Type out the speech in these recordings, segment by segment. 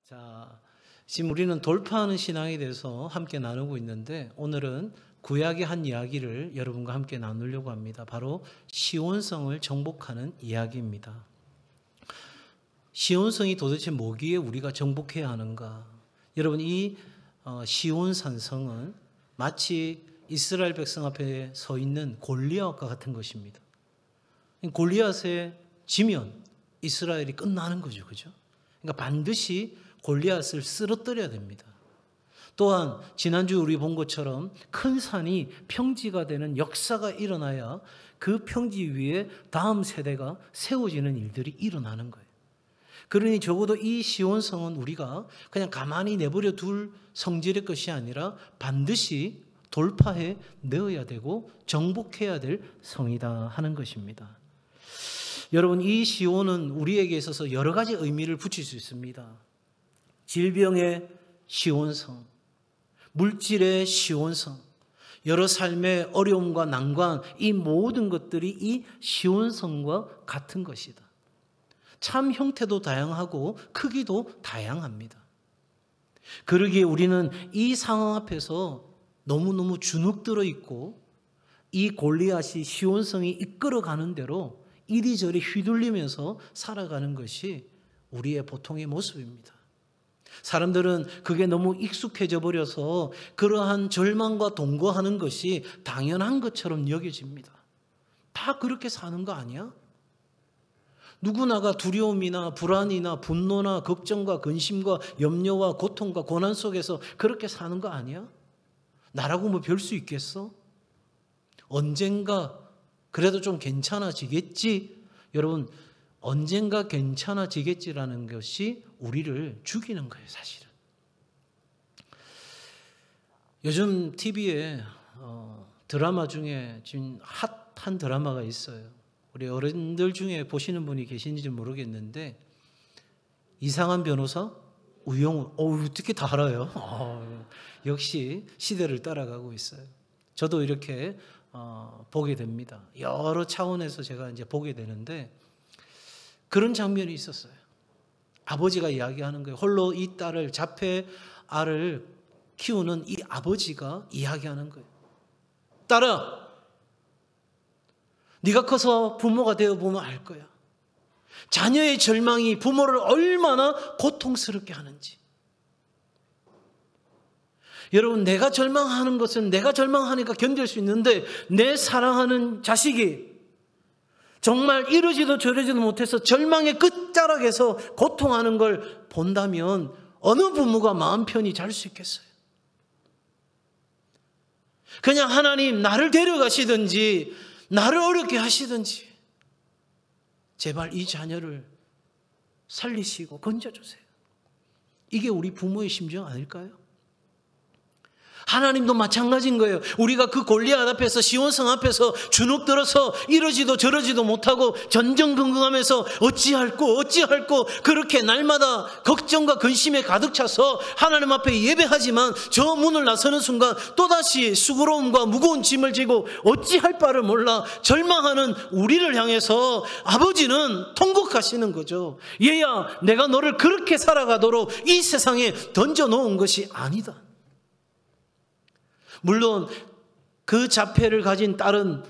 자, 지금 우리는 돌파하는 신앙에 대해서 함께 나누고 있는데 오늘은 구약의 한 이야기를 여러분과 함께 나누려고 합니다. 바로 시온성을 정복하는 이야기입니다. 시온성이 도대체 뭐기에 우리가 정복해야 하는가? 여러분, 이 시온산성은 마치 이스라엘 백성 앞에 서 있는 골리앗과 같은 것입니다. 골리앗에 지면 이스라엘이 끝나는 거죠. 그죠? 그러니까 반드시 골리앗을 쓰러뜨려야 됩니다. 또한 지난주 우리 본 것처럼 큰 산이 평지가 되는 역사가 일어나야 그 평지 위에 다음 세대가 세워지는 일들이 일어나는 거예요. 그러니 적어도 이 시온성은 우리가 그냥 가만히 내버려 둘 성질의 것이 아니라 반드시 돌파해 넣어야 되고 정복해야 될 성이다 하는 것입니다. 여러분, 이 시온은 우리에게 있어서 여러 가지 의미를 붙일 수 있습니다. 질병의 시온성, 물질의 시온성, 여러 삶의 어려움과 난관, 이 모든 것들이 이 시온성과 같은 것이다. 참 형태도 다양하고 크기도 다양합니다. 그러기에 우리는 이 상황 앞에서 너무너무 주눅들어 있고 이 골리앗이 시온성이 이끌어가는 대로 이리저리 휘둘리면서 살아가는 것이 우리의 보통의 모습입니다. 사람들은 그게 너무 익숙해져 버려서 그러한 절망과 동거하는 것이 당연한 것처럼 여겨집니다. 다 그렇게 사는 거 아니야? 누구나가 두려움이나 불안이나 분노나 걱정과 근심과 염려와 고통과 고난 속에서 그렇게 사는 거 아니야? 나라고 뭐 별 수 있겠어? 언젠가 그래도 좀 괜찮아지겠지? 여러분, 언젠가 괜찮아지겠지라는 것이 우리를 죽이는 거예요, 사실은. 요즘 TV에 드라마 중에 지금 핫한 드라마가 있어요. 우리 어른들 중에 보시는 분이 계신지 모르겠는데 이상한 변호사? 우영우. 어떻게 다 알아요? 역시 시대를 따라가고 있어요. 저도 이렇게 보게 됩니다. 여러 차원에서 제가 이제 보게 되는데 그런 장면이 있었어요. 아버지가 이야기하는 거예요. 홀로 이 딸을 자폐 아를 키우는 이 아버지가 이야기하는 거예요. 딸아, 네가 커서 부모가 되어보면 알 거야. 자녀의 절망이 부모를 얼마나 고통스럽게 하는지. 여러분, 내가 절망하는 것은 내가 절망하니까 견딜 수 있는데 내 사랑하는 자식이 정말 이러지도 저러지도 못해서 절망의 끝자락에서 고통하는 걸 본다면 어느 부모가 마음 편히 잘 수 있겠어요? 그냥 하나님 나를 데려가시든지 나를 어렵게 하시든지 제발 이 자녀를 살리시고 건져주세요. 이게 우리 부모의 심정 아닐까요? 하나님도 마찬가지인 거예요. 우리가 그 골리앗 앞에서 시온성 앞에서 주눅들어서 이러지도 저러지도 못하고 전전긍긍하면서 어찌할꼬 그렇게 날마다 걱정과 근심에 가득 차서 하나님 앞에 예배하지만 저 문을 나서는 순간 또다시 수고로움과 무거운 짐을 지고 어찌할 바를 몰라 절망하는 우리를 향해서 아버지는 통곡하시는 거죠. 얘야, 내가 너를 그렇게 살아가도록 이 세상에 던져놓은 것이 아니다. 물론 그 자폐를 가진 딸은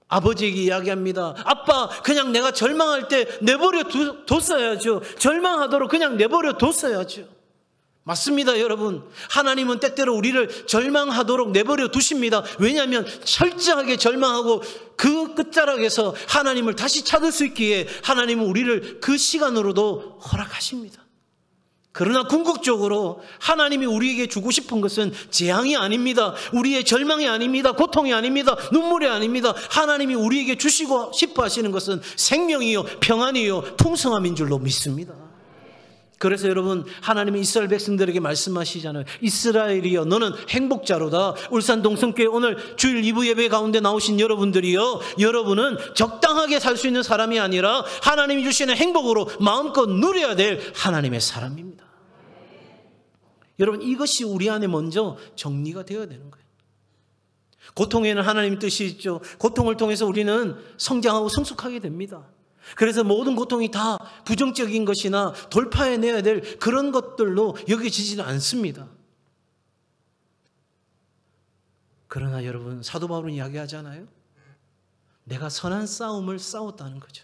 아버지에게 이야기합니다. 아빠, 그냥 내가 절망할 때 내버려 뒀어야죠. 절망하도록 그냥 내버려 뒀어야죠. 맞습니다, 여러분. 하나님은 때때로 우리를 절망하도록 내버려 두십니다. 왜냐하면 철저하게 절망하고 그 끝자락에서 하나님을 다시 찾을 수 있기에 하나님은 우리를 그 시간으로도 허락하십니다. 그러나 궁극적으로 하나님이 우리에게 주고 싶은 것은 재앙이 아닙니다. 우리의 절망이 아닙니다. 고통이 아닙니다. 눈물이 아닙니다. 하나님이 우리에게 주시고 싶어 하시는 것은 생명이요, 평안이요, 풍성함인 줄로 믿습니다. 그래서 여러분, 하나님이 이스라엘 백성들에게 말씀하시잖아요. 이스라엘이여, 너는 행복자로다. 울산 동성교회 오늘 주일 2부 예배 가운데 나오신 여러분들이요, 여러분은 적당하게 살 수 있는 사람이 아니라 하나님이 주시는 행복으로 마음껏 누려야 될 하나님의 사람입니다. 여러분, 이것이 우리 안에 먼저 정리가 되어야 되는 거예요. 고통에는 하나님 뜻이 있죠. 고통을 통해서 우리는 성장하고 성숙하게 됩니다. 그래서 모든 고통이 다 부정적인 것이나 돌파해내야 될 그런 것들로 여겨지지는 않습니다. 그러나 여러분, 사도 바울은 이야기하잖아요. 내가 선한 싸움을 싸웠다는 거죠.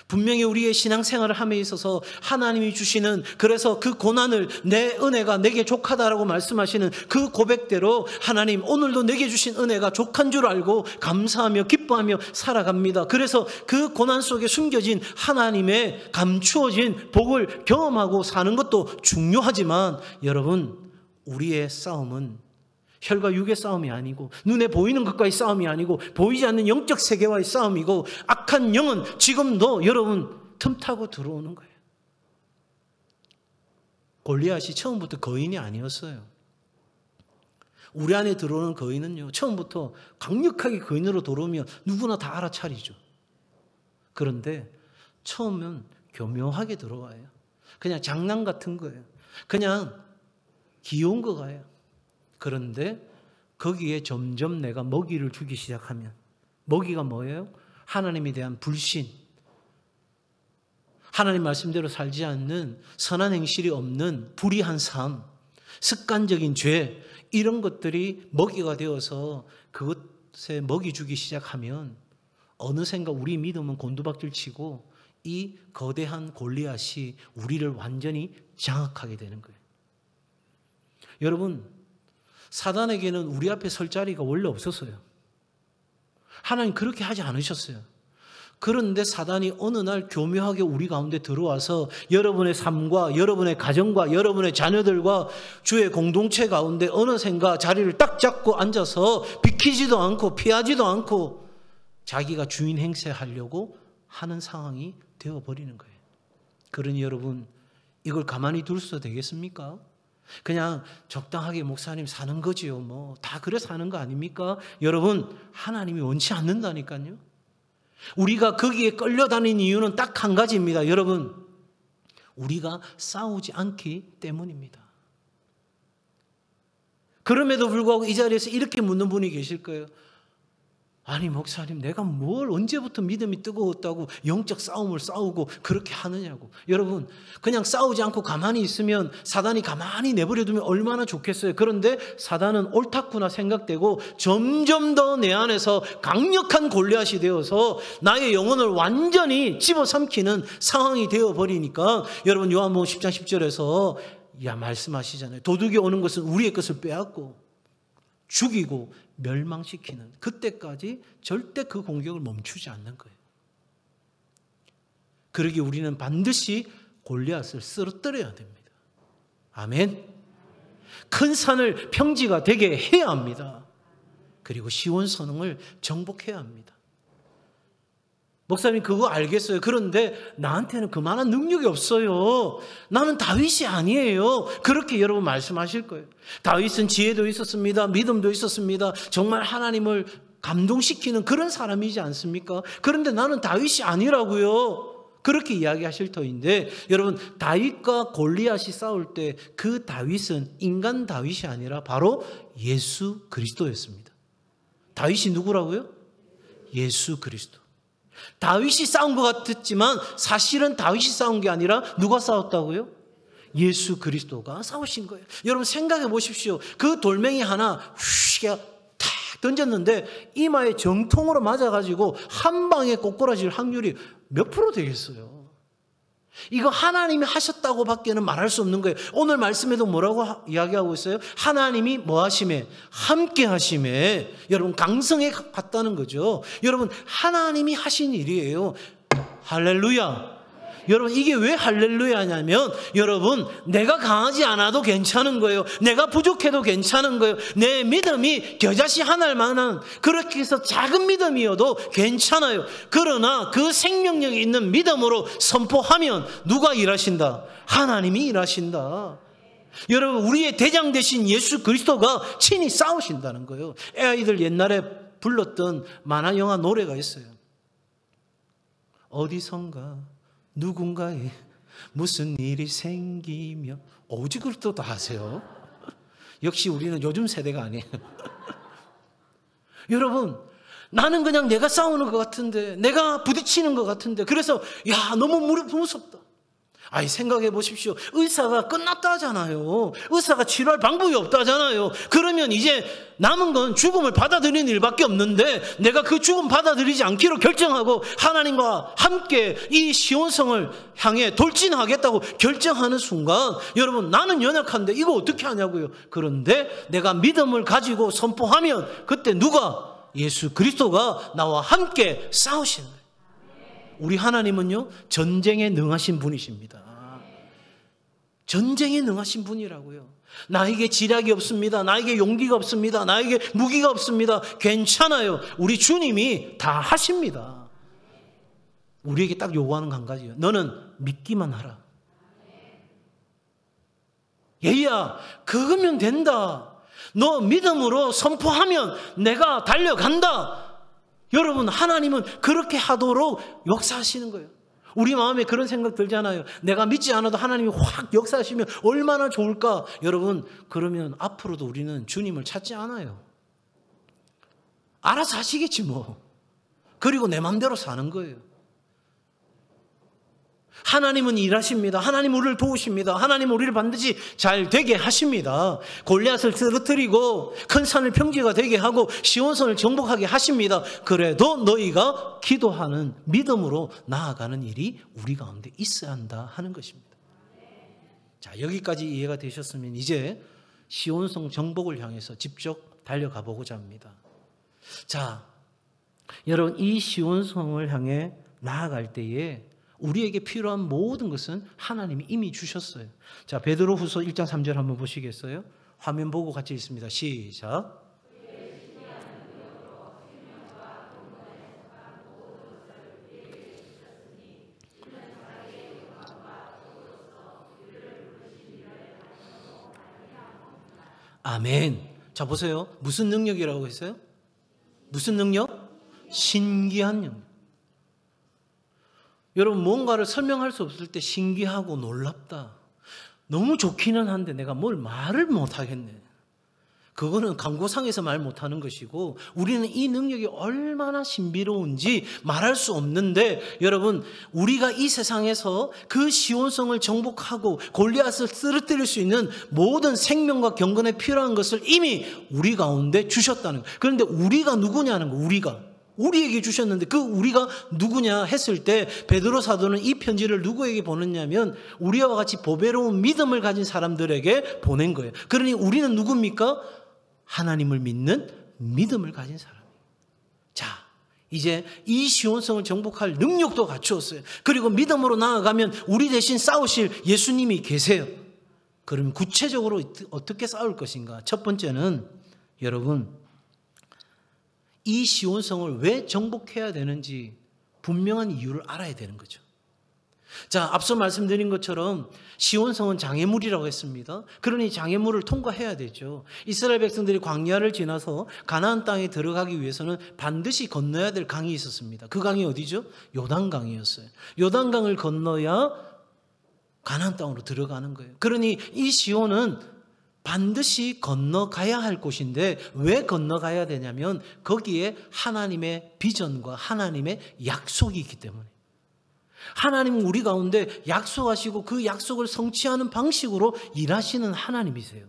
분명히 우리의 신앙생활을 함에 있어서 하나님이 주시는, 그래서 그 고난을 내 은혜가 내게 족하다라고 말씀하시는 그 고백대로 하나님 오늘도 내게 주신 은혜가 족한 줄 알고 감사하며 기뻐하며 살아갑니다. 그래서 그 고난 속에 숨겨진 하나님의 감추어진 복을 경험하고 사는 것도 중요하지만 여러분, 우리의 싸움은 혈과 육의 싸움이 아니고 눈에 보이는 것과의 싸움이 아니고 보이지 않는 영적 세계와의 싸움이고 악한 영은 지금도 여러분 틈타고 들어오는 거예요. 골리앗이 처음부터 거인이 아니었어요. 우리 안에 들어오는 거인은요, 처음부터 강력하게 거인으로 들어오면 누구나 다 알아차리죠. 그런데 처음은 교묘하게 들어와요. 그냥 장난 같은 거예요. 그냥 귀여운 거가요. 그런데 거기에 점점 내가 먹이를 주기 시작하면, 먹이가 뭐예요? 하나님에 대한 불신, 하나님 말씀대로 살지 않는 선한 행실이 없는 불의한 삶, 습관적인 죄, 이런 것들이 먹이가 되어서 그것에 먹이 주기 시작하면 어느샌가 우리 믿음은 곤두박질 치고 이 거대한 골리앗이 우리를 완전히 장악하게 되는 거예요. 여러분, 사단에게는 우리 앞에 설 자리가 원래 없었어요. 하나님 그렇게 하지 않으셨어요. 그런데 사단이 어느 날 교묘하게 우리 가운데 들어와서 여러분의 삶과 여러분의 가정과 여러분의 자녀들과 주의 공동체 가운데 어느샌가 자리를 딱 잡고 앉아서 비키지도 않고 피하지도 않고 자기가 주인 행세하려고 하는 상황이 되어버리는 거예요. 그러니 여러분, 이걸 가만히 둘 수 되겠습니까? 그냥 적당하게 목사님 사는 거지요. 뭐 다 그래 사는 거 아닙니까? 여러분, 하나님이 원치 않는다니까요. 우리가 거기에 끌려다니는 이유는 딱 한 가지입니다. 여러분, 우리가 싸우지 않기 때문입니다. 그럼에도 불구하고 이 자리에서 이렇게 묻는 분이 계실 거예요. 아니 목사님, 내가 뭘 언제부터 믿음이 뜨거웠다고 영적 싸움을 싸우고 그렇게 하느냐고. 여러분, 그냥 싸우지 않고 가만히 있으면 사단이 가만히 내버려두면 얼마나 좋겠어요. 그런데 사단은 옳다구나 생각되고 점점 더 내 안에서 강력한 골리앗이 되어서 나의 영혼을 완전히 집어삼키는 상황이 되어버리니까 여러분, 요한복음 10장 10절에서 말씀하시잖아요. 도둑이 오는 것은 우리의 것을 빼앗고 죽이고 멸망시키는, 그때까지 절대 그 공격을 멈추지 않는 거예요. 그러기 우리는 반드시 골리앗을 쓰러뜨려야 됩니다. 아멘. 큰 산을 평지가 되게 해야 합니다. 그리고 시온 성을 정복해야 합니다. 목사님 그거 알겠어요. 그런데 나한테는 그만한 능력이 없어요. 나는 다윗이 아니에요. 그렇게 여러분 말씀하실 거예요. 다윗은 지혜도 있었습니다. 믿음도 있었습니다. 정말 하나님을 감동시키는 그런 사람이지 않습니까? 그런데 나는 다윗이 아니라고요. 그렇게 이야기하실 터인데, 여러분, 다윗과 골리앗이 싸울 때 그 다윗은 인간 다윗이 아니라 바로 예수 그리스도였습니다. 다윗이 누구라고요? 예수 그리스도. 다윗이 싸운 것 같았지만 사실은 다윗이 싸운 게 아니라 누가 싸웠다고요? 예수 그리스도가 싸우신 거예요. 여러분 생각해 보십시오. 그 돌멩이 하나 탁 던졌는데 이마에 정통으로 맞아가지고 한 방에 꼬꾸라질 확률이 몇 프로 되겠어요? 이거 하나님이 하셨다고 밖에는 말할 수 없는 거예요. 오늘 말씀에도 뭐라고 이야기하고 있어요? 하나님이 뭐 하심에? 함께 하심에. 여러분 강성에 갔다는 거죠. 여러분 하나님이 하신 일이에요. 할렐루야. 여러분 이게 왜 할렐루야냐면, 여러분 내가 강하지 않아도 괜찮은 거예요. 내가 부족해도 괜찮은 거예요. 내 믿음이 겨자씨 하나만한 그렇게 해서 작은 믿음이어도 괜찮아요. 그러나 그 생명력이 있는 믿음으로 선포하면 누가 일하신다? 하나님이 일하신다. 여러분 우리의 대장 되신 예수 그리스도가 친히 싸우신다는 거예요. 애아이들 옛날에 불렀던 만화 영화 노래가 있어요. 어디선가 누군가에 무슨 일이 생기며, 오직을 또 다 하세요. 역시 우리는 요즘 세대가 아니에요. 여러분 나는 그냥 내가 싸우는 것 같은데, 내가 부딪히는 것 같은데, 그래서 야 너무 무섭다. 아이, 생각해 보십시오. 의사가 끝났다 하잖아요. 의사가 치료할 방법이 없다 하잖아요. 그러면 이제 남은 건 죽음을 받아들이는 일밖에 없는데, 내가 그 죽음 받아들이지 않기로 결정하고 하나님과 함께 이 시온성을 향해 돌진하겠다고 결정하는 순간, 여러분, 나는 연약한데 이거 어떻게 하냐고요. 그런데 내가 믿음을 가지고 선포하면 그때 누가? 예수 그리스도가 나와 함께 싸우시는 거예요. 우리 하나님은요, 전쟁에 능하신 분이십니다. 전쟁에 능하신 분이라고요. 나에게 지략이 없습니다. 나에게 용기가 없습니다. 나에게 무기가 없습니다. 괜찮아요. 우리 주님이 다 하십니다. 우리에게 딱 요구하는 거 한 가지예요. 너는 믿기만 하라. 얘야, 그거면 된다. 너 믿음으로 선포하면 내가 달려간다. 여러분, 하나님은 그렇게 하도록 역사하시는 거예요. 우리 마음에 그런 생각 들잖아요. 내가 믿지 않아도 하나님이 확 역사하시면 얼마나 좋을까. 여러분, 그러면 앞으로도 우리는 주님을 찾지 않아요. 알아서 하시겠지 뭐. 그리고 내 마음대로 사는 거예요. 하나님은 일하십니다. 하나님 우리를 도우십니다. 하나님 우리를 반드시 잘 되게 하십니다. 골리앗을 쓰러뜨리고 큰 산을 평지가 되게 하고 시온성을 정복하게 하십니다. 그래도 너희가 기도하는 믿음으로 나아가는 일이 우리 가운데 있어야 한다 하는 것입니다. 자, 여기까지 이해가 되셨으면 이제 시온성 정복을 향해서 직접 달려가 보고자 합니다. 자, 여러분, 이 시온성을 향해 나아갈 때에 우리에게 필요한 모든 것은 하나님이 이미 주셨어요. 자, 베드로후서 1장 3절 한번 보시겠어요? 화면 보고 같이 읽습니다. 시작. 아멘. 자, 보세요. 무슨 능력이라고 했어요? 무슨 능력? 신기한 능력. 여러분, 뭔가를 설명할 수 없을 때 신기하고 놀랍다. 너무 좋기는 한데 내가 뭘 말을 못하겠네. 그거는 광고상에서 말 못하는 것이고, 우리는 이 능력이 얼마나 신비로운지 말할 수 없는데, 여러분, 우리가 이 세상에서 그 시온성을 정복하고 골리앗을 쓰러뜨릴 수 있는 모든 생명과 경건에 필요한 것을 이미 우리 가운데 주셨다는 거예요. 그런데 우리가 누구냐는 거예요. 우리에게 주셨는데 그 우리가 누구냐 했을 때 베드로 사도는 이 편지를 누구에게 보냈냐면 우리와 같이 보배로운 믿음을 가진 사람들에게 보낸 거예요. 그러니 우리는 누굽니까? 하나님을 믿는 믿음을 가진 사람이에요. 자, 이제 이 시온성을 정복할 능력도 갖추었어요. 그리고 믿음으로 나아가면 우리 대신 싸우실 예수님이 계세요. 그럼 구체적으로 어떻게 싸울 것인가? 첫 번째는 여러분, 이 시온성을 왜 정복해야 되는지 분명한 이유를 알아야 되는 거죠. 자, 앞서 말씀드린 것처럼 시온성은 장애물이라고 했습니다. 그러니 장애물을 통과해야 되죠. 이스라엘 백성들이 광야를 지나서 가나안 땅에 들어가기 위해서는 반드시 건너야 될 강이 있었습니다. 그 강이 어디죠? 요단강이었어요. 요단강을 건너야 가나안 땅으로 들어가는 거예요. 그러니 이 시온은 반드시 건너가야 할 곳인데 왜 건너가야 되냐면 거기에 하나님의 비전과 하나님의 약속이 있기 때문에. 하나님은 우리 가운데 약속하시고 그 약속을 성취하는 방식으로 일하시는 하나님이세요.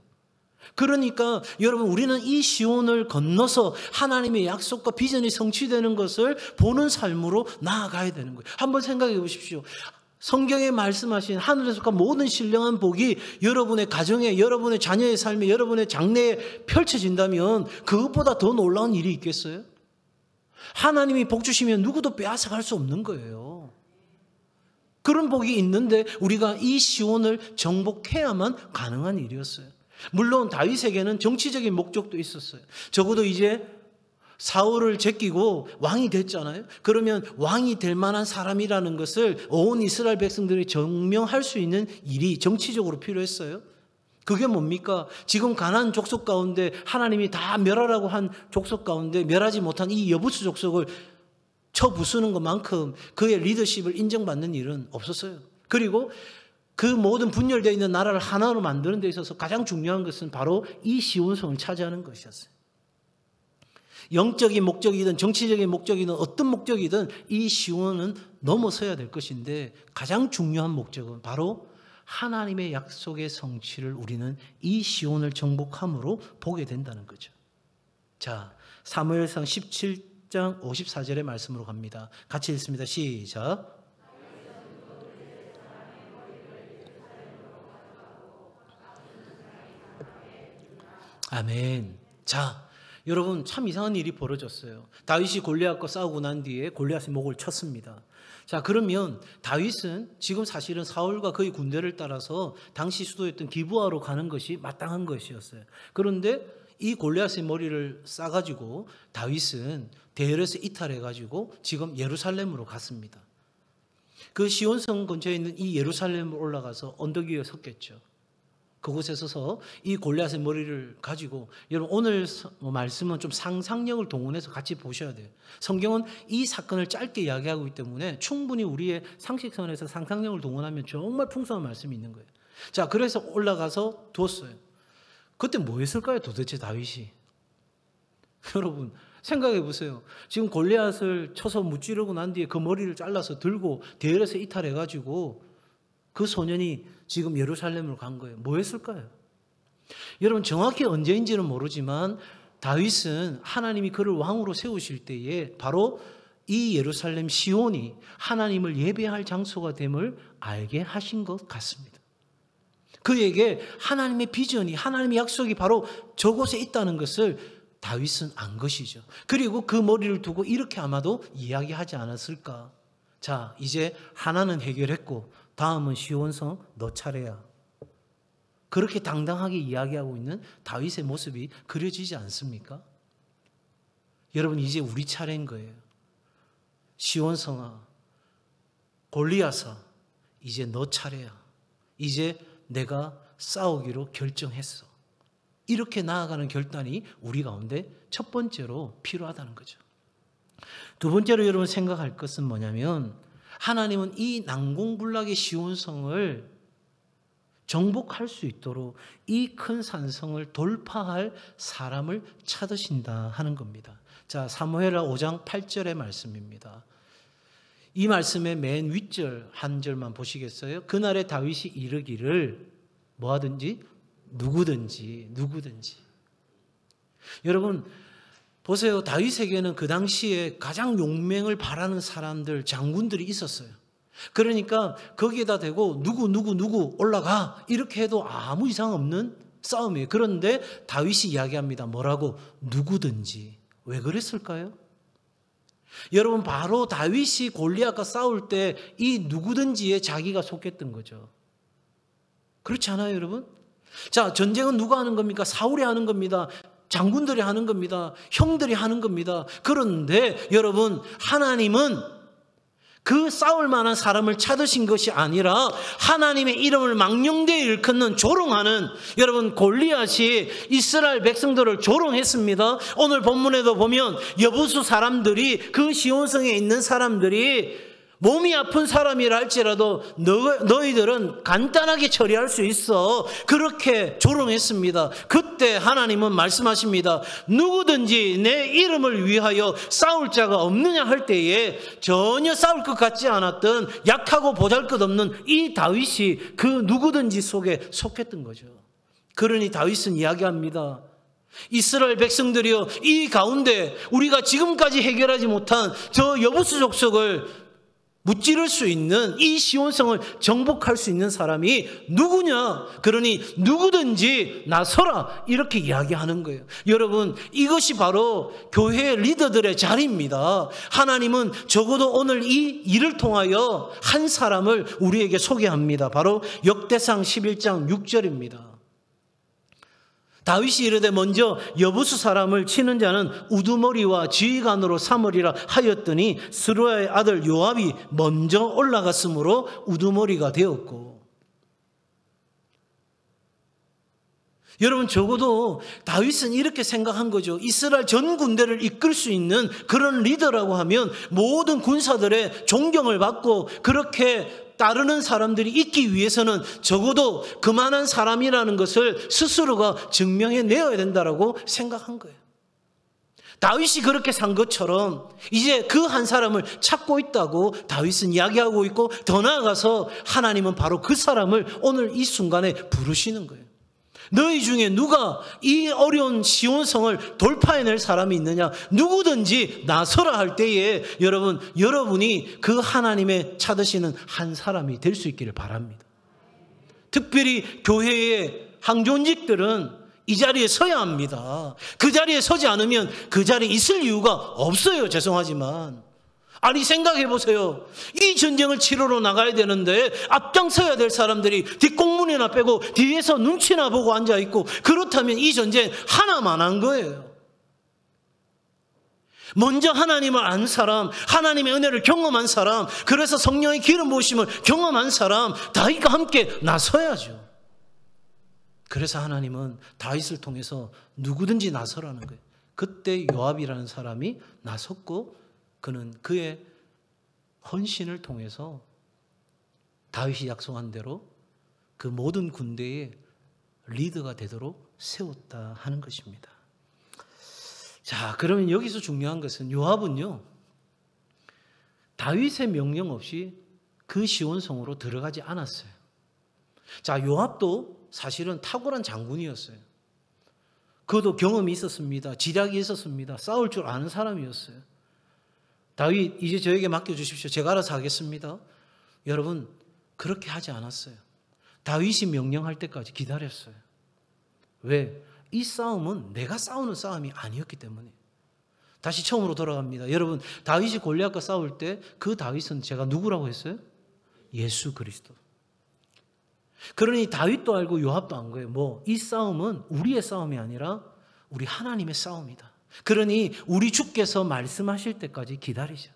그러니까 여러분, 우리는 이 시온을 건너서 하나님의 약속과 비전이 성취되는 것을 보는 삶으로 나아가야 되는 거예요. 한번 생각해 보십시오. 성경에 말씀하신 하늘에 속한 모든 신령한 복이 여러분의 가정에, 여러분의 자녀의 삶에, 여러분의 장래에 펼쳐진다면 그것보다 더 놀라운 일이 있겠어요? 하나님이 복 주시면 누구도 빼앗아갈 수 없는 거예요. 그런 복이 있는데 우리가 이 시온을 정복해야만 가능한 일이었어요. 물론 다윗에게는 정치적인 목적도 있었어요. 적어도 이제 사울을 제끼고 왕이 됐잖아요. 그러면 왕이 될 만한 사람이라는 것을 온 이스라엘 백성들이 증명할 수 있는 일이 정치적으로 필요했어요. 그게 뭡니까? 지금 가나안 족속 가운데 하나님이 다 멸하라고 한 족속 가운데 멸하지 못한 이 여부수 족속을 쳐부수는 것만큼 그의 리더십을 인정받는 일은 없었어요. 그리고 그 모든 분열되어 있는 나라를 하나로 만드는 데 있어서 가장 중요한 것은 바로 이 시온성을 차지하는 것이었어요. 영적인 목적이든 정치적인 목적이든 어떤 목적이든 이 시온은 넘어서야 될 것인데 가장 중요한 목적은 바로 하나님의 약속의 성취를 우리는 이 시온을 정복함으로 보게 된다는 거죠. 자, 사무엘상 17장 54절의 말씀으로 갑니다. 같이 읽습니다. 시작. 아멘. 자, 여러분 참 이상한 일이 벌어졌어요. 다윗이 골리앗과 싸우고 난 뒤에 골리앗의 목을 쳤습니다. 자, 그러면 다윗은 지금 사실은 사울과 그의 군대를 따라서 당시 수도였던 기브아로 가는 것이 마땅한 것이었어요. 그런데 이 골리앗의 머리를 싸가지고 다윗은 대열에서 이탈해가지고 지금 예루살렘으로 갔습니다. 그 시온성 근처에 있는 이 예루살렘으로 올라가서 언덕 위에 섰겠죠. 그곳에 서서 이 골리앗의 머리를 가지고, 여러분 오늘 말씀은 좀 상상력을 동원해서 같이 보셔야 돼요. 성경은 이 사건을 짧게 이야기하고 있기 때문에 충분히 우리의 상식선에서 상상력을 동원하면 정말 풍성한 말씀이 있는 거예요. 자, 그래서 올라가서 두었어요. 그때 뭐 했을까요 도대체 다윗이? 여러분 생각해 보세요. 지금 골리앗을 쳐서 무찌르고 난 뒤에 그 머리를 잘라서 들고 대열에서 이탈해가지고 그 소년이 지금 예루살렘으로 간 거예요. 뭐 했을까요? 여러분 정확히 언제인지는 모르지만 다윗은 하나님이 그를 왕으로 세우실 때에 바로 이 예루살렘 시온이 하나님을 예배할 장소가 됨을 알게 하신 것 같습니다. 그에게 하나님의 비전이, 하나님의 약속이 바로 저곳에 있다는 것을 다윗은 안 것이죠. 그리고 그 머리를 두고 이렇게 아마도 이야기하지 않았을까. 자, 이제 하나는 해결했고 다음은 시온성 너 차례야. 그렇게 당당하게 이야기하고 있는 다윗의 모습이 그려지지 않습니까? 여러분 이제 우리 차례인 거예요. 시온성아, 골리앗아, 이제 너 차례야. 이제 내가 싸우기로 결정했어. 이렇게 나아가는 결단이 우리 가운데 첫 번째로 필요하다는 거죠. 두 번째로 여러분 생각할 것은 뭐냐면 하나님은 이 난공불락의 시온성을 정복할 수 있도록 이 큰 산성을 돌파할 사람을 찾으신다 하는 겁니다. 자, 사무엘하 5장 8절의 말씀입니다. 이 말씀의 맨 윗절 한 절만 보시겠어요? 그날에 다윗이 이르기를 뭐하든지 누구든지. 여러분 보세요. 다윗에게는 그 당시에 가장 용맹을 바라는 사람들, 장군들이 있었어요. 그러니까 거기에다 대고 누구 올라가 이렇게 해도 아무 이상 없는 싸움이에요. 그런데 다윗이 이야기합니다. 뭐라고? 누구든지. 왜 그랬을까요? 여러분 바로 다윗이 골리앗과 싸울 때 이 누구든지에 자기가 속했던 거죠. 그렇지 않아요, 여러분? 자, 전쟁은 누가 하는 겁니까? 사울이 하는 겁니다. 장군들이 하는 겁니다. 형들이 하는 겁니다. 그런데 여러분 하나님은 그 싸울 만한 사람을 찾으신 것이 아니라 하나님의 이름을 망령되이 일컫는 조롱하는, 여러분 골리앗이 이스라엘 백성들을 조롱했습니다. 오늘 본문에도 보면 여부수 사람들이, 그 시온성에 있는 사람들이 몸이 아픈 사람이라 할지라도 너희들은 간단하게 처리할 수 있어, 그렇게 조롱했습니다. 그때 하나님은 말씀하십니다. 누구든지 내 이름을 위하여 싸울 자가 없느냐 할 때에 전혀 싸울 것 같지 않았던 약하고 보잘것없는 이 다윗이 그 누구든지 속에 속했던 거죠. 그러니 다윗은 이야기합니다. 이스라엘 백성들이여, 이 가운데 우리가 지금까지 해결하지 못한 저 여부수 족속을 무찌를 수 있는, 이 시온성을 정복할 수 있는 사람이 누구냐? 그러니 누구든지 나서라, 이렇게 이야기하는 거예요. 여러분 이것이 바로 교회 리더들의 자리입니다. 하나님은 적어도 오늘 이 일을 통하여 한 사람을 우리에게 소개합니다. 바로 역대상 11장 6절입니다. 다윗이 이르되 먼저 여부수 사람을 치는 자는 우두머리와 지휘관으로 삼으리라 하였더니 스루야의 아들 요압이 먼저 올라갔으므로 우두머리가 되었고. 여러분 적어도 다윗은 이렇게 생각한 거죠. 이스라엘 전 군대를 이끌 수 있는 그런 리더라고 하면 모든 군사들의 존경을 받고 그렇게 따르는 사람들이 있기 위해서는 적어도 그만한 사람이라는 것을 스스로가 증명해 내어야 된다고 생각한 거예요. 다윗이 그렇게 산 것처럼 이제 그 한 사람을 찾고 있다고 다윗은 이야기하고 있고, 더 나아가서 하나님은 바로 그 사람을 오늘 이 순간에 부르시는 거예요. 너희 중에 누가 이 어려운 시온성을 돌파해낼 사람이 있느냐? 누구든지 나서라 할 때에 여러분이 그 하나님의 찾으시는 한 사람이 될 수 있기를 바랍니다. 특별히 교회의 항존직들은 이 자리에 서야 합니다. 그 자리에 서지 않으면 그 자리에 있을 이유가 없어요. 죄송하지만. 아니, 생각해 보세요. 이 전쟁을 치러러 나가야 되는데 앞장서야 될 사람들이 뒷공문이나 빼고 뒤에서 눈치나 보고 앉아있고, 그렇다면 이 전쟁 하나만 한 거예요. 먼저 하나님을 안 사람, 하나님의 은혜를 경험한 사람, 그래서 성령의 기름 부으심을 경험한 사람, 다윗과 함께 나서야죠. 그래서 하나님은 다윗을 통해서 누구든지 나서라는 거예요. 그때 요압이라는 사람이 나섰고, 그는 그의 헌신을 통해서 다윗이 약속한 대로 그 모든 군대의 리더가 되도록 세웠다 하는 것입니다. 자, 그러면 여기서 중요한 것은 요압은요, 다윗의 명령 없이 그 시온성으로 들어가지 않았어요. 자, 요압도 사실은 탁월한 장군이었어요. 그도 경험이 있었습니다. 지략이 있었습니다. 싸울 줄 아는 사람이었어요. 다윗, 이제 저에게 맡겨주십시오. 제가 알아서 하겠습니다. 여러분, 그렇게 하지 않았어요. 다윗이 명령할 때까지 기다렸어요. 왜? 이 싸움은 내가 싸우는 싸움이 아니었기 때문에. 다시 처음으로 돌아갑니다. 여러분, 다윗이 골리앗과 싸울 때 그 다윗은 제가 누구라고 했어요? 예수 그리스도. 그러니 다윗도 알고 요압도 안 거예요. 이 싸움은 우리의 싸움이 아니라 우리 하나님의 싸움이다. 그러니 우리 주께서 말씀하실 때까지 기다리자.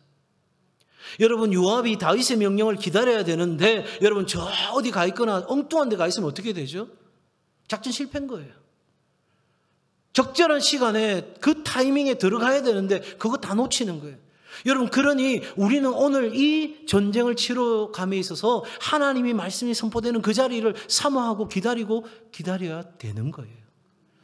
여러분, 요압이 다윗의 명령을 기다려야 되는데, 여러분, 저 어디 가 있거나 엉뚱한 데 가 있으면 어떻게 되죠? 작전 실패인 거예요. 적절한 시간에 그 타이밍에 들어가야 되는데 그거 다 놓치는 거예요. 여러분, 그러니 우리는 오늘 이 전쟁을 치러감에 있어서 하나님이 말씀이 선포되는 그 자리를 사모하고 기다려야 되는 거예요.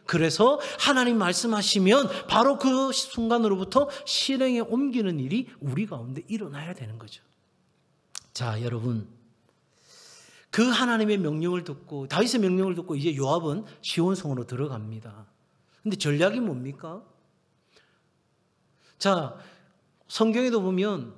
그래서 하나님 말씀하시면 바로 그 순간으로부터 실행에 옮기는 일이 우리 가운데 일어나야 되는 거죠. 자, 여러분, 그 하나님의 명령을 듣고, 다윗의 명령을 듣고 이제 요압은 시온성으로 들어갑니다. 근데 전략이 뭡니까? 자, 성경에도 보면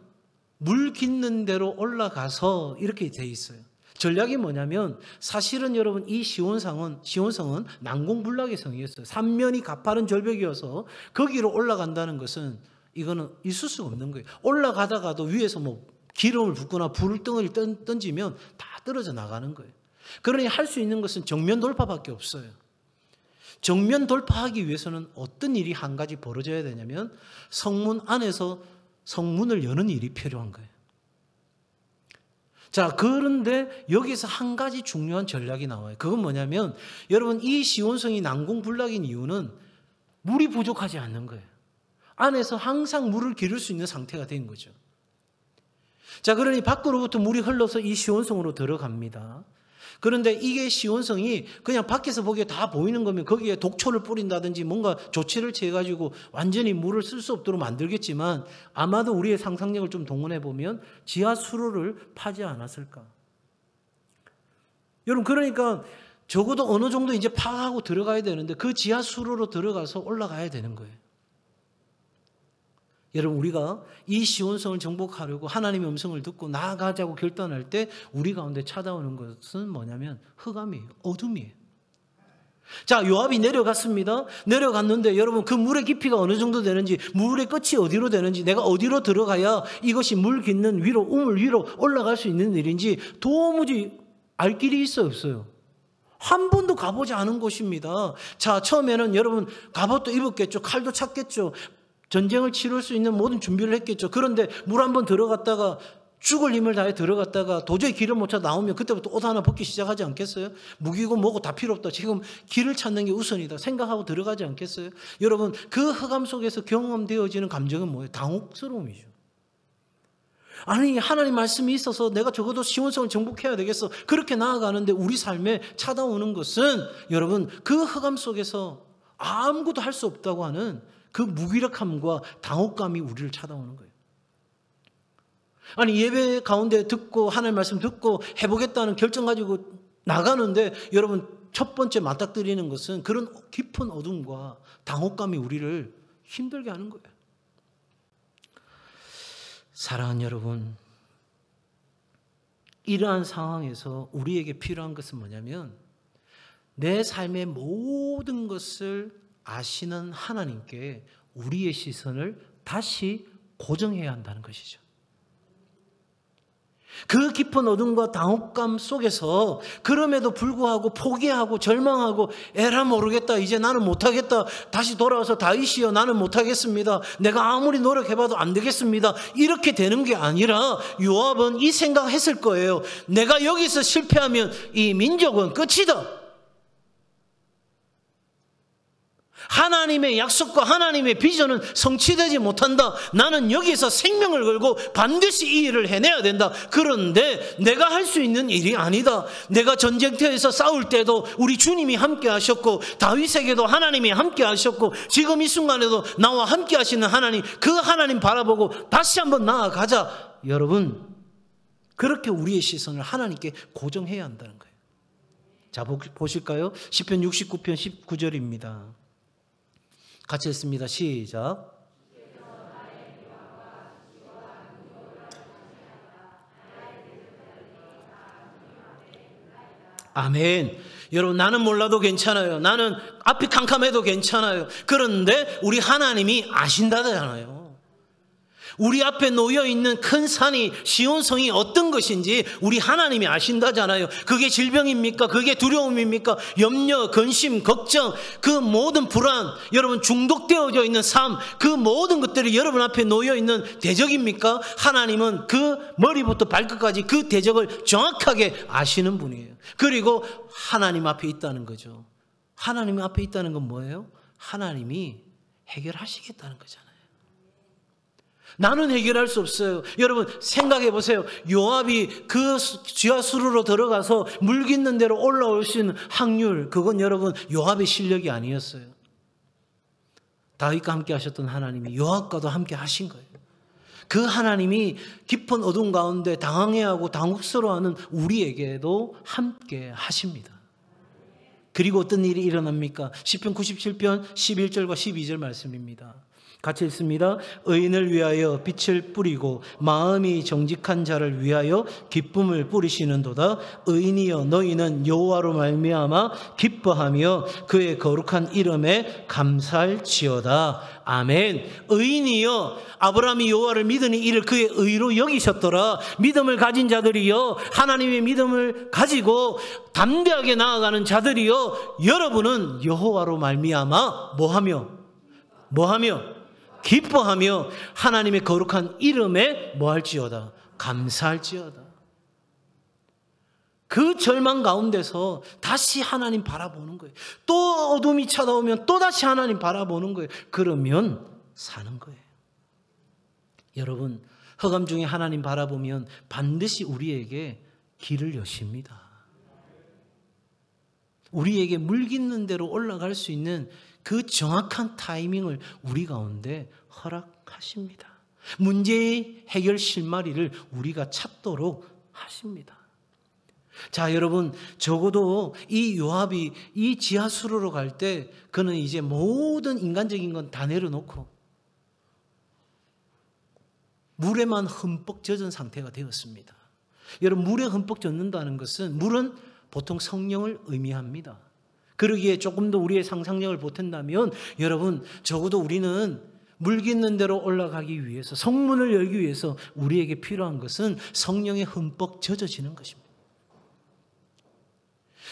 물 깃는 대로 올라가서 이렇게 돼 있어요. 전략이 뭐냐면, 사실은 여러분, 이 시온성은 난공불락의 성이었어요. 삼면이 가파른 절벽이어서 거기로 올라간다는 것은 이거는 있을 수가 없는 거예요. 올라가다가도 위에서 기름을 붓거나 불덩이를 던지면 다 떨어져 나가는 거예요. 그러니 할 수 있는 것은 정면 돌파밖에 없어요. 정면 돌파하기 위해서는 어떤 일이 한 가지 벌어져야 되냐면, 성문 안에서 성문을 여는 일이 필요한 거예요. 자, 그런데 여기서 한 가지 중요한 전략이 나와요. 그건 뭐냐면, 여러분, 이 시온성이 난공불락인 이유는 물이 부족하지 않는 거예요. 안에서 항상 물을 기를 수 있는 상태가 된 거죠. 자, 그러니 밖으로부터 물이 흘러서 이 시온성으로 들어갑니다. 그런데 이게 시온성이 그냥 밖에서 보기에 다 보이는 거면 거기에 독초를 뿌린다든지 뭔가 조치를 취해가지고 완전히 물을 쓸 수 없도록 만들겠지만, 아마도 우리의 상상력을 좀 동원해 보면 지하 수로를 파지 않았을까. 여러분, 그러니까 적어도 어느 정도 이제 파하고 들어가야 되는데 그 지하 수로로 들어가서 올라가야 되는 거예요. 여러분, 우리가 이 시온성을 정복하려고 하나님의 음성을 듣고 나아가자고 결단할 때 우리 가운데 찾아오는 것은 뭐냐면 흑암이에요. 어둠이에요. 자, 요압이 내려갔습니다. 내려갔는데 여러분, 그 물의 깊이가 어느 정도 되는지, 물의 끝이 어디로 되는지, 내가 어디로 들어가야 이것이 물 깃는 위로, 우물 위로 올라갈 수 있는 일인지 도무지 알 길이 있어요, 없어요? 한 번도 가보지 않은 곳입니다. 자, 처음에는 여러분 갑옷도 입었겠죠. 칼도 찾겠죠. 전쟁을 치를 수 있는 모든 준비를 했겠죠. 그런데 물 한 번 들어갔다가 죽을 힘을 다해 들어갔다가 도저히 길을 못 찾아 나오면 그때부터 옷 하나 벗기 시작하지 않겠어요? 무기고 뭐고 다 필요 없다. 지금 길을 찾는 게 우선이다 생각하고 들어가지 않겠어요? 여러분, 그 흑암 속에서 경험되어지는 감정은 뭐예요? 당혹스러움이죠. 아니, 하나님 말씀이 있어서 내가 적어도 시온성을 정복해야 되겠어. 그렇게 나아가는데 우리 삶에 찾아오는 것은 여러분, 그 흑암 속에서 아무것도 할 수 없다고 하는 그 무기력함과 당혹감이 우리를 찾아오는 거예요. 아니 예배 가운데 듣고 하나님 말씀 듣고 해보겠다는 결정 가지고 나가는데 여러분 첫 번째 맞닥뜨리는 것은 그런 깊은 어둠과 당혹감이 우리를 힘들게 하는 거예요. 사랑하는 여러분, 이러한 상황에서 우리에게 필요한 것은 뭐냐면 내 삶의 모든 것을 아시는 하나님께 우리의 시선을 다시 고정해야 한다는 것이죠. 그 깊은 어둠과 당혹감 속에서 그럼에도 불구하고 포기하고 절망하고 에라 모르겠다, 이제 나는 못하겠다, 다시 돌아와서 다윗이여 나는 못하겠습니다, 내가 아무리 노력해봐도 안 되겠습니다, 이렇게 되는 게 아니라 요압은 이 생각했을 거예요. 내가 여기서 실패하면 이 민족은 끝이다. 하나님의 약속과 하나님의 비전은 성취되지 못한다. 나는 여기서 생명을 걸고 반드시 이 일을 해내야 된다. 그런데 내가 할 수 있는 일이 아니다. 내가 전쟁터에서 싸울 때도 우리 주님이 함께 하셨고 다윗에게도 하나님이 함께 하셨고 지금 이 순간에도 나와 함께 하시는 하나님, 그 하나님 바라보고 다시 한번 나아가자. 여러분, 그렇게 우리의 시선을 하나님께 고정해야 한다는 거예요. 자, 보실까요? 시편 69편 19절입니다. 같이 읽습니다. 시작. 아멘. 여러분, 나는 몰라도 괜찮아요. 나는 앞이 캄캄해도 괜찮아요. 그런데 우리 하나님이 아신다잖아요. 우리 앞에 놓여있는 큰 산이 시온성이 어떤 것인지 우리 하나님이 아신다잖아요. 그게 질병입니까? 그게 두려움입니까? 염려, 근심, 걱정, 그 모든 불안, 여러분 중독되어져 있는 삶, 그 모든 것들이 여러분 앞에 놓여있는 대적입니까? 하나님은 그 머리부터 발끝까지 그 대적을 정확하게 아시는 분이에요. 그리고 하나님 앞에 있다는 거죠. 하나님 앞에 있다는 건 뭐예요? 하나님이 해결하시겠다는 거잖아요. 나는 해결할 수 없어요. 여러분 생각해 보세요. 요압이 그 지하수로로 들어가서 물 깃는 대로 올라올 수 있는 확률, 그건 여러분 요압의 실력이 아니었어요. 다윗과 함께 하셨던 하나님이 요압과도 함께 하신 거예요. 그 하나님이 깊은 어둠 가운데 당황해하고 당혹스러워하는 우리에게도 함께 하십니다. 그리고 어떤 일이 일어납니까? 시편 97편 11절과 12절 말씀입니다. 같이 읽습니다. 의인을 위하여 빛을 뿌리고 마음이 정직한 자를 위하여 기쁨을 뿌리시는도다. 의인이여 너희는 여호와로 말미암아 기뻐하며 그의 거룩한 이름에 감사할지어다. 아멘. 의인이여, 아브라함이 여호와를 믿으니 이를 그의 의로 여기셨더라. 믿음을 가진 자들이여, 하나님의 믿음을 가지고 담대하게 나아가는 자들이여, 여러분은 여호와로 말미암아 뭐하며 기뻐하며 하나님의 거룩한 이름에 뭐할지어다? 감사할지어다. 그 절망 가운데서 다시 하나님 바라보는 거예요. 또 어둠이 찾아오면 또 다시 하나님 바라보는 거예요. 그러면 사는 거예요. 여러분, 흑암 중에 하나님 바라보면 반드시 우리에게 길을 여십니다. 우리에게 물 깃는 대로 올라갈 수 있는 그 정확한 타이밍을 우리 가운데 허락하십니다. 문제의 해결 실마리를 우리가 찾도록 하십니다. 자, 여러분, 적어도 이 요압이 이 지하수로로 갈 때 그는 이제 모든 인간적인 건 다 내려놓고 물에만 흠뻑 젖은 상태가 되었습니다. 여러분, 물에 흠뻑 젖는다는 것은, 물은 보통 성령을 의미합니다. 그러기에 조금 더 우리의 상상력을 보탠다면 여러분, 적어도 우리는 물 깃는 대로 올라가기 위해서, 성문을 열기 위해서 우리에게 필요한 것은 성령에 흠뻑 젖어지는 것입니다.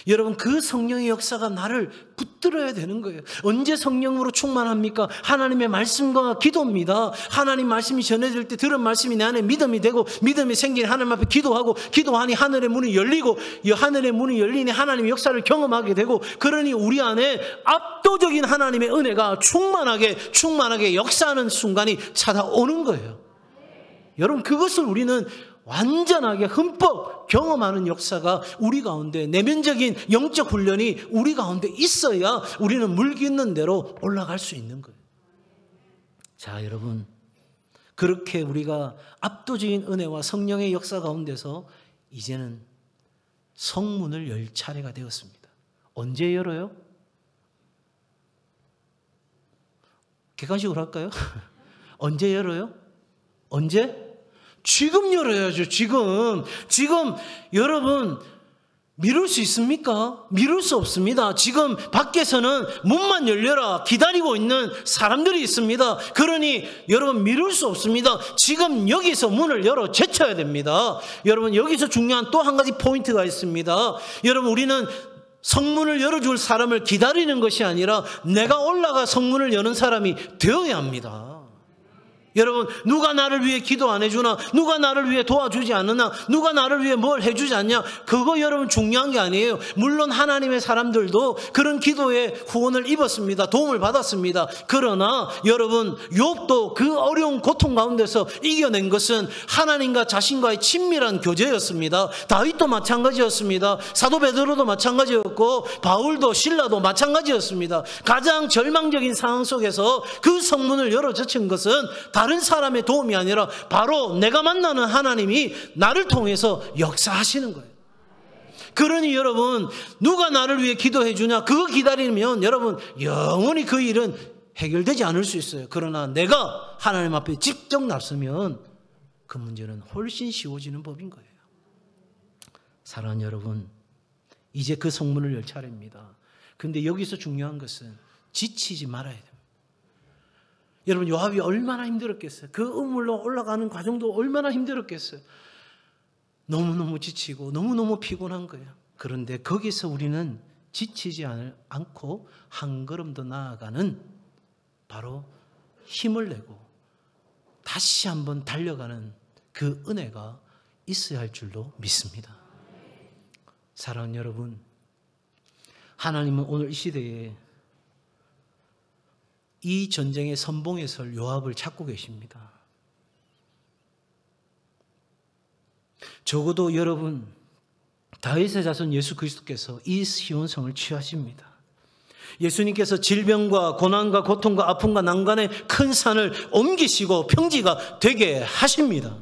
여러분, 그 성령의 역사가 나를 붙들어야 되는 거예요. 언제 성령으로 충만합니까? 하나님의 말씀과 기도입니다. 하나님 말씀이 전해질 때 들은 말씀이 내 안에 믿음이 되고, 믿음이 생기니 하나님 앞에 기도하고, 기도하니 하늘의 문이 열리고, 이 하늘의 문이 열리니 하나님의 역사를 경험하게 되고, 그러니 우리 안에 압도적인 하나님의 은혜가 충만하게 역사하는 순간이 찾아오는 거예요. 여러분, 그것을 우리는 완전하게 흠뻑 경험하는 역사가 우리 가운데, 내면적인 영적 훈련이 우리 가운데 있어야 우리는 물 깃는 대로 올라갈 수 있는 거예요. 자, 여러분, 그렇게 우리가 압도적인 은혜와 성령의 역사 가운데서 이제는 성문을 열 차례가 되었습니다. 언제 열어요? 객관식으로 할까요? 언제 열어요? 언제? 지금 열어야죠. 지금 여러분 미룰 수 있습니까? 미룰 수 없습니다. 지금 밖에서는 문만 열려라 기다리고 있는 사람들이 있습니다. 그러니 여러분 미룰 수 없습니다. 지금 여기서 문을 열어 제쳐야 됩니다. 여러분 여기서 중요한 또 한 가지 포인트가 있습니다. 여러분 우리는 성문을 열어줄 사람을 기다리는 것이 아니라 내가 올라가 성문을 여는 사람이 되어야 합니다. 여러분 누가 나를 위해 기도 안 해주나, 누가 나를 위해 도와주지 않느냐, 누가 나를 위해 뭘 해주지 않냐, 그거 여러분 중요한 게 아니에요. 물론 하나님의 사람들도 그런 기도에 후원을 입었습니다. 도움을 받았습니다. 그러나 여러분 욥도 그 어려운 고통 가운데서 이겨낸 것은 하나님과 자신과의 친밀한 교제였습니다. 다윗도 마찬가지였습니다. 사도 베드로도 마찬가지였고 바울도 신라도 마찬가지였습니다. 가장 절망적인 상황 속에서 그 성문을 열어 젖힌 것은 다른 사람의 도움이 아니라 바로 내가 만나는 하나님이 나를 통해서 역사하시는 거예요. 그러니 여러분 누가 나를 위해 기도해 주냐 그거 기다리면 여러분 영원히 그 일은 해결되지 않을 수 있어요. 그러나 내가 하나님 앞에 직접 나서면 그 문제는 훨씬 쉬워지는 법인 거예요. 사랑하는 여러분, 이제 그 성문을 열 차례입니다. 그런데 여기서 중요한 것은 지치지 말아야 됩니다. 여러분 요압이 얼마나 힘들었겠어요. 그 우물로 올라가는 과정도 얼마나 힘들었겠어요. 너무너무 지치고 너무너무 피곤한 거예요. 그런데 거기서 우리는 지치지 않고 한 걸음 더 나아가는 바로 힘을 내고 다시 한번 달려가는 그 은혜가 있어야 할 줄로 믿습니다. 사랑하는 여러분, 하나님은 오늘 이 시대에 이 전쟁의 선봉의 설 요압을 찾고 계십니다. 적어도 여러분 다윗의 자손 예수 그리스도께서 이 시온성을 취하십니다. 예수님께서 질병과 고난과 고통과 아픔과 난관의 큰 산을 옮기시고 평지가 되게 하십니다.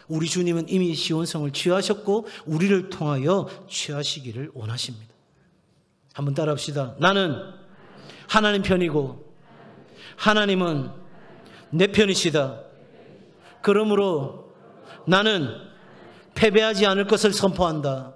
우리 주님은 이미 시온성을 취하셨고 우리를 통하여 취하시기를 원하십니다. 한번 따라합시다. 나는 하나님 편이고 하나님은 내 편이시다. 그러므로 나는 패배하지 않을 것을 선포한다.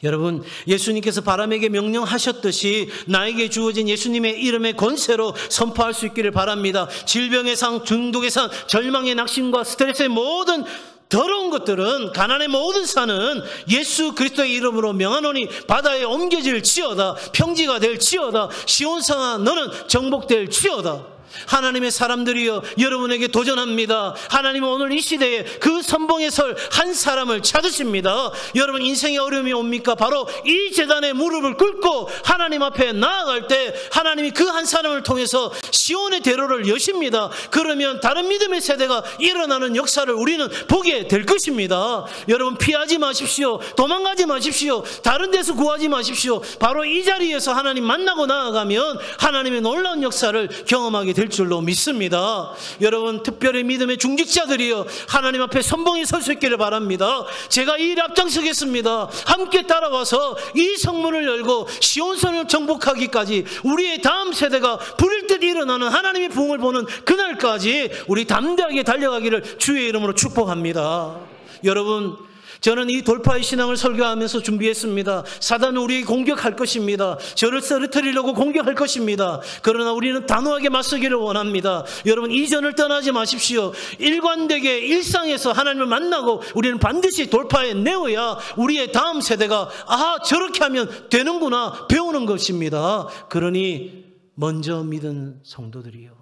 여러분, 예수님께서 바람에게 명령하셨듯이 나에게 주어진 예수님의 이름의 권세로 선포할 수 있기를 바랍니다. 질병의 상, 중독의 상, 절망의 낙심과 스트레스의 모든 더러운 것들은, 가난의 모든 산은 예수 그리스도의 이름으로 명하노니 바다에 옮겨질지어다. 평지가 될지어다. 시온성아 너는 정복될 지어다. 하나님의 사람들이여 여러분에게 도전합니다. 하나님은 오늘 이 시대에 그 선봉에 설 한 사람을 찾으십니다. 여러분 인생의 어려움이 옵니까? 바로 이 제단에 무릎을 꿇고 하나님 앞에 나아갈 때 하나님이 그 한 사람을 통해서 시온의 대로를 여십니다. 그러면 다른 믿음의 세대가 일어나는 역사를 우리는 보게 될 것입니다. 여러분 피하지 마십시오. 도망가지 마십시오. 다른 데서 구하지 마십시오. 바로 이 자리에서 하나님 만나고 나아가면 하나님의 놀라운 역사를 경험하게 될 줄로 믿습니다. 여러분 특별히 믿음의 중직자들이여 하나님 앞에 선봉에 설 수 있기를 바랍니다. 제가 이 일에 앞장서겠습니다. 함께 따라와서 이 성문을 열고 시온성을 정복하기까지 우리의 다음 세대가 부릴 듯 일어나는 하나님의 부흥을 보는 그날까지 우리 담대하게 달려가기를 주의 이름으로 축복합니다. 여러분 저는 이 돌파의 신앙을 설교하면서 준비했습니다. 사단은 우리에게 공격할 것입니다. 저를 쓰러뜨리려고 공격할 것입니다. 그러나 우리는 단호하게 맞서기를 원합니다. 여러분 이전을 떠나지 마십시오. 일관되게 일상에서 하나님을 만나고 우리는 반드시 돌파해 내어야 우리의 다음 세대가 아 저렇게 하면 되는구나 배우는 것입니다. 그러니 먼저 믿은 성도들이요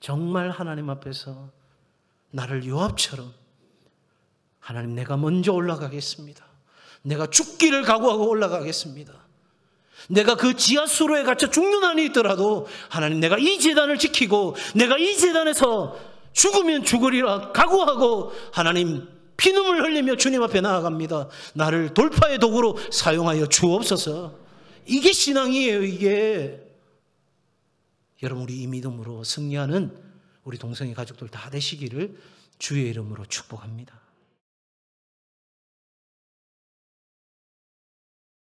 정말 하나님 앞에서 나를 요압처럼 하나님 내가 먼저 올라가겠습니다. 내가 죽기를 각오하고 올라가겠습니다. 내가 그 지하수로에 갇혀 죽는 한이 있더라도 하나님 내가 이 제단을 지키고 내가 이 제단에서 죽으면 죽으리라 각오하고 하나님 피눈물 흘리며 주님 앞에 나아갑니다. 나를 돌파의 도구로 사용하여 주옵소서. 이게 신앙이에요. 이게 여러분 우리 이 믿음으로 승리하는 우리 동성애 가족들 다 되시기를 주의 이름으로 축복합니다.